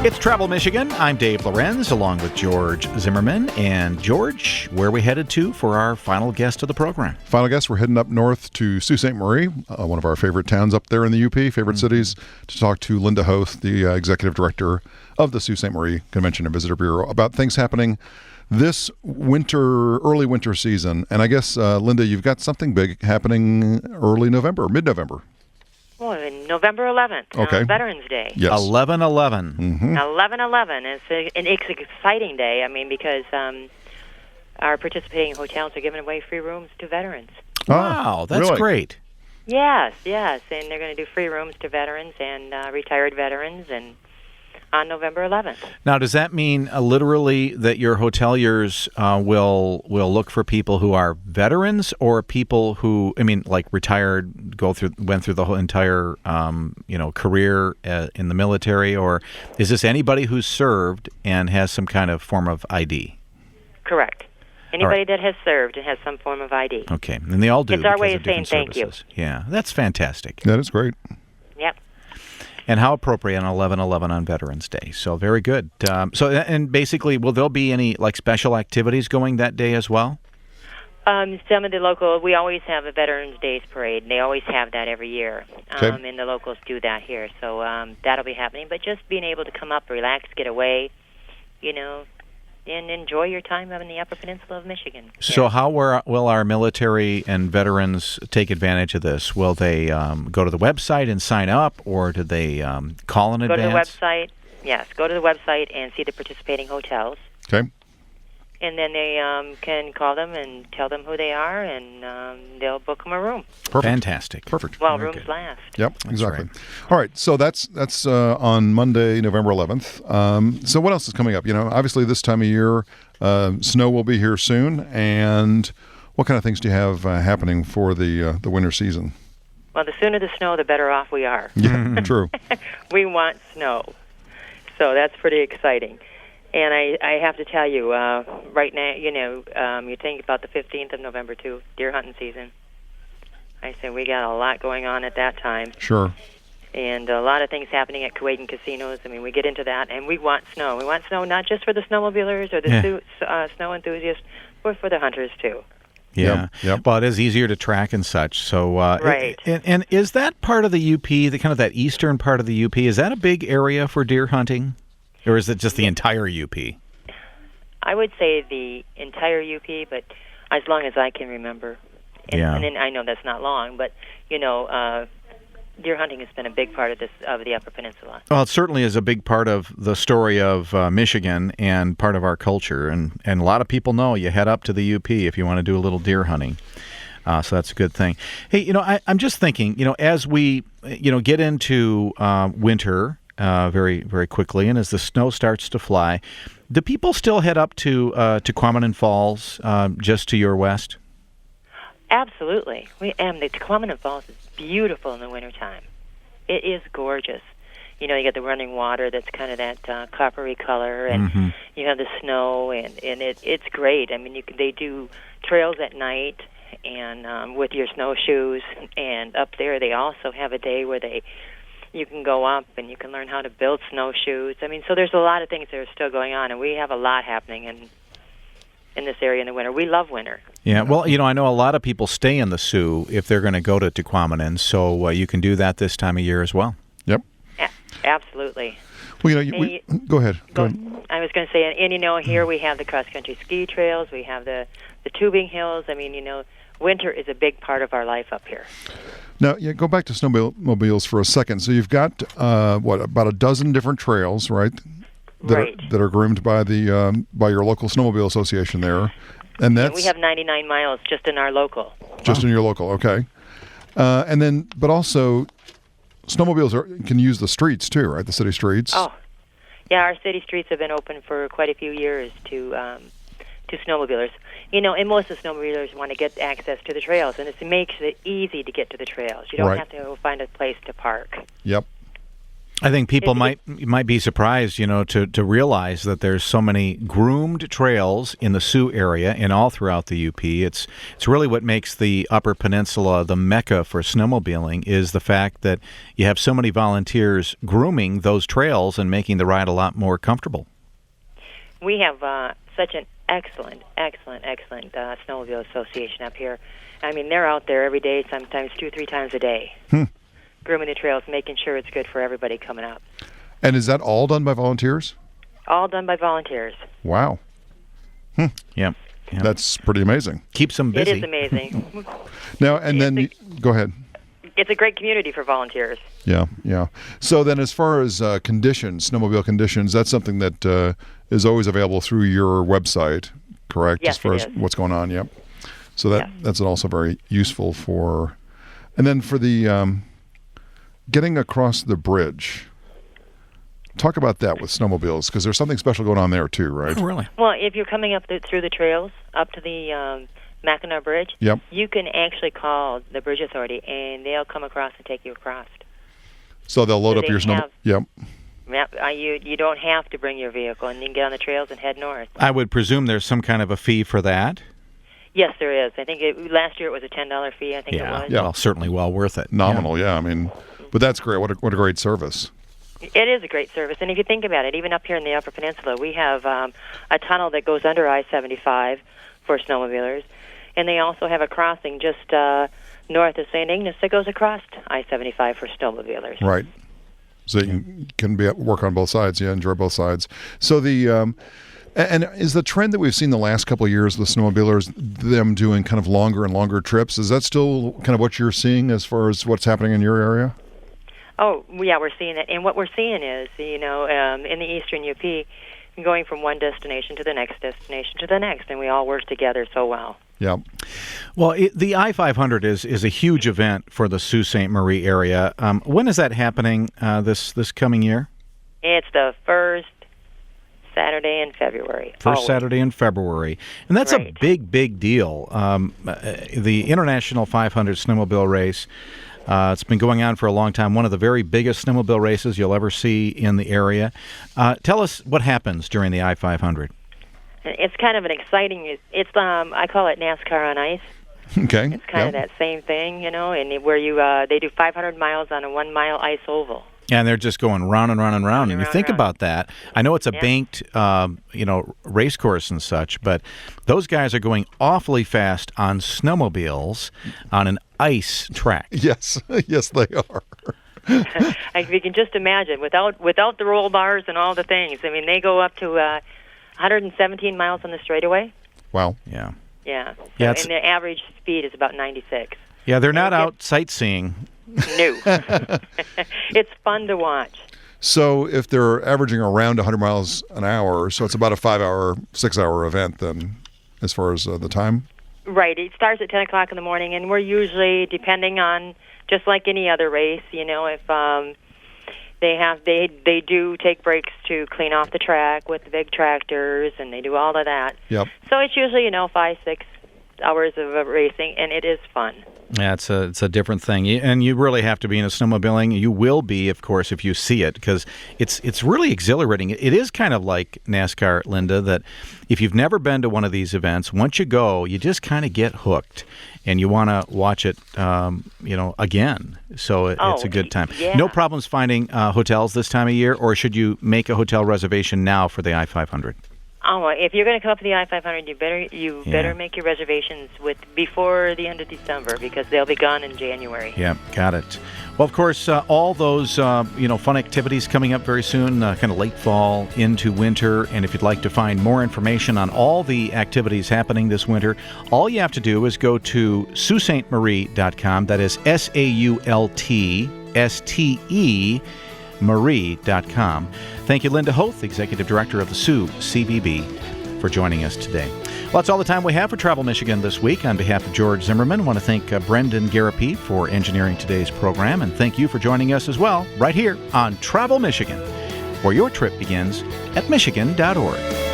It's Travel Michigan. I'm Dave Lorenz, along with George Zimmerman. And George, where are we headed to for our final guest of the program? Final guest, we're heading up north to Sault Ste. Marie, one of our favorite towns up there in the UP, favorite cities, to talk to Linda Hoth, the executive director of the Sault Ste. Marie Convention and Visitor Bureau, about things happening this winter, early winter season. And I guess, Linda, you've got something big happening early November, mid-November. Well, November 11th, okay. Veterans Day. Yes. 11/11. Mm-hmm. 11/11. It's an exciting day. I mean, because our participating hotels are giving away free rooms to veterans. Wow, that's really? great. Yes, and they're going to do free rooms to veterans and retired veterans, and on November 11th. Now, does that mean literally that your hoteliers will look for people who are veterans, or people who, I mean, like retired, went through the whole entire career in the military, or is this anybody who's served and has some kind of form of ID? Correct. Anybody that has served and has some form of ID. Okay, and they all do. It's our way of of saying thank you. Yeah, that's fantastic. That is great. Yep. And how appropriate on 11/11 on Veterans Day. So very good. And basically, will there be any like special activities going that day as well? Some of the local, we always have a Veterans Days parade, and they always have that every year. Okay. And the locals do that here. So that'll be happening. But just being able to come up, relax, get away, and enjoy your time up in the Upper Peninsula of Michigan. So how will our military and veterans take advantage of this? Will they go to the website and sign up, or do they call in advance? Go to the website. Yes, go to the website and see the participating hotels. Okay. And then they can call them and tell them who they are, and they'll book them a room. Perfect. Fantastic. Perfect. While Very rooms good. last. Yep, That's exactly. right. All right, so that's on Monday, November 11th. So what else is coming up? Obviously this time of year, snow will be here soon. And what kind of things do you have happening for the winter season? Well, the sooner the snow, the better off we are. Yeah, true. We want snow. So that's pretty exciting. And I have to tell you, right now, you think about the 15th of November, too, deer hunting season. I said we got a lot going on at that time. Sure. And a lot of things happening at Kuwaitan casinos. I mean, we get into that, and we want snow. We want snow not just for the snowmobilers or the snow enthusiasts, but for the hunters, too. Yeah. Yep. Well, it is easier to track and such. So, Right. And is that part of the UP, the kind of that eastern part of the UP, is that a big area for deer hunting? Or is it just the entire UP? I would say the entire UP, but as long as I can remember. And then I know that's not long, but, deer hunting has been a big part of the Upper Peninsula. Well, it certainly is a big part of the story of Michigan and part of our culture. And a lot of people know you head up to the UP if you want to do a little deer hunting. So that's a good thing. Hey, I'm just thinking, as we, get into winter very, very quickly, and as the snow starts to fly, do people still head up to Quamanon Falls, just to your west? Absolutely. The Quamanon Falls is beautiful in the wintertime. It is gorgeous. You get the running water that's kind of that coppery color, and you have the snow, and it's great. I mean, they do trails at night and with your snowshoes, and up there they also have a day where you can go up and you can learn how to build snowshoes. I mean, so there's a lot of things that are still going on, and we have a lot happening in this area in the winter. We love winter. Yeah, well, I know a lot of people stay in the Sioux if they're going to go to Quamanon, so you can do that this time of year as well. Yep. Absolutely. Well, go ahead. Go ahead. I was going to say, and here we have the cross-country ski trails. We have the tubing hills. I mean, winter is a big part of our life up here. Now, go back to snowmobiles for a second. So you've got, about a dozen different trails, right? That are groomed by by your local snowmobile association there. And we have 99 miles just in our local. Just in your local, okay. But also, snowmobiles can use the streets too, right? The city streets. Oh, yeah. Our city streets have been open for quite a few years to snowmobilers. And most of the snowmobilers want to get access to the trails, and it makes it easy to get to the trails. You don't have to find a place to park. Yep. I think people might be surprised, to realize that there's so many groomed trails in the Sioux area and all throughout the UP. It's really what makes the Upper Peninsula the mecca for snowmobiling is the fact that you have so many volunteers grooming those trails and making the ride a lot more comfortable. We have such an excellent snowmobile association up here. I mean, they're out there every day, sometimes 2-3 times a day. Grooming the trails, making sure it's good for everybody coming up. And is that all done by volunteers? All done by volunteers. Wow. Yeah. That's pretty amazing. Keeps them busy. It is amazing. Now, and then, go ahead. It's a great community for volunteers. Yeah. So then as far as conditions, snowmobile conditions, that's something that is always available through your website, correct? Yes, as far it as is. what's going on, yep. So that's also very useful for... And then for the getting across the bridge, talk about that with snowmobiles, because there's something special going on there too, right? Oh, really? Well, if you're coming up through the trails, up to the Mackinac Bridge, Yep. you can actually call the Bridge Authority, and they'll come across and take you across. So they'll load So up your snow... Yep. Yep, you don't have to bring your vehicle, and you can get on the trails and head north. I would presume there's some kind of a fee for that. Yes, there is. I think last year it was a $10 fee, I think it was. Yeah. Well, certainly well worth it. Nominal, yeah. I mean, but that's great. What a great service. It is a great service, and if you think about it, even up here in the Upper Peninsula, we have a tunnel that goes under I-75 for snowmobilers, and they also have a crossing just north of St. Ignace that goes across I-75 for snowmobilers. Right. So you can work on both sides, enjoy both sides. So the... And is the trend that we've seen the last couple of years with snowmobilers, them doing kind of longer and longer trips, is that still kind of what you're seeing as far as what's happening in your area? Oh, yeah, we're seeing it. And what we're seeing is, in the eastern UP, going from one destination to the next destination to the next, and we all work together so well. Yeah. Well, the I-500 is a huge event for the Sault Ste. Marie area. When is that happening this coming year? It's the first Saturday in February. First Saturday in February. And that's Right. a big deal. The International 500 Snowmobile Race, it's been going on for a long time. One of the very biggest snowmobile races you'll ever see in the area. Tell us what happens during the I-500. It's kind of an exciting, I call it NASCAR on ice. Okay. It's kind of that same thing, and where they do 500 miles on a 1 mile ice oval. And they're just going round and round and round. And you think about that. I know it's a banked, race course and such, but those guys are going awfully fast on snowmobiles on an ice track. Yes. Yes, they are. You can just imagine, without the roll bars and all the things. I mean, they go up to 117 miles on the straightaway. Wow. Yeah. Yeah. Yeah, And the average speed is about 96. Yeah, they're not out sightseeing. No. It's fun to watch. So if they're averaging around 100 miles an hour, so it's about a 5-hour, 6-hour event then, as far as the time? Right. It starts at 10 o'clock in the morning, and we're usually, depending on, just like any other race, if they do take breaks to clean off the track with the big tractors, and they do all of that. Yep. So it's usually, 5-6 hours of racing, and it is fun. Yeah, it's a different thing, and you really have to be into snowmobiling. You will be, of course, if you see it, because it's really exhilarating. It is kind of like NASCAR, Linda, that if you've never been to one of these events, once you go, you just kind of get hooked, and you want to watch it, again. So it's a good time. Yeah. No problems finding hotels this time of year, or should you make a hotel reservation now for the I-500? Oh, if you're going to come up to the I-500, you better make your reservations before the end of December, because they'll be gone in January. Yeah, got it. Well, of course, all those fun activities coming up very soon, kind of late fall into winter. And if you'd like to find more information on all the activities happening this winter, all you have to do is go to SaultSte.Marie.com. That is SaultSte. Marie.com. Thank you, Linda Hoth, Executive Director of the Sioux CBB, for joining us today. Well, that's all the time we have for Travel Michigan this week. On behalf of George Zimmerman, I want to thank Brendan Garapete for engineering today's program, and thank you for joining us as well, right here on Travel Michigan, where your trip begins at Michigan.org.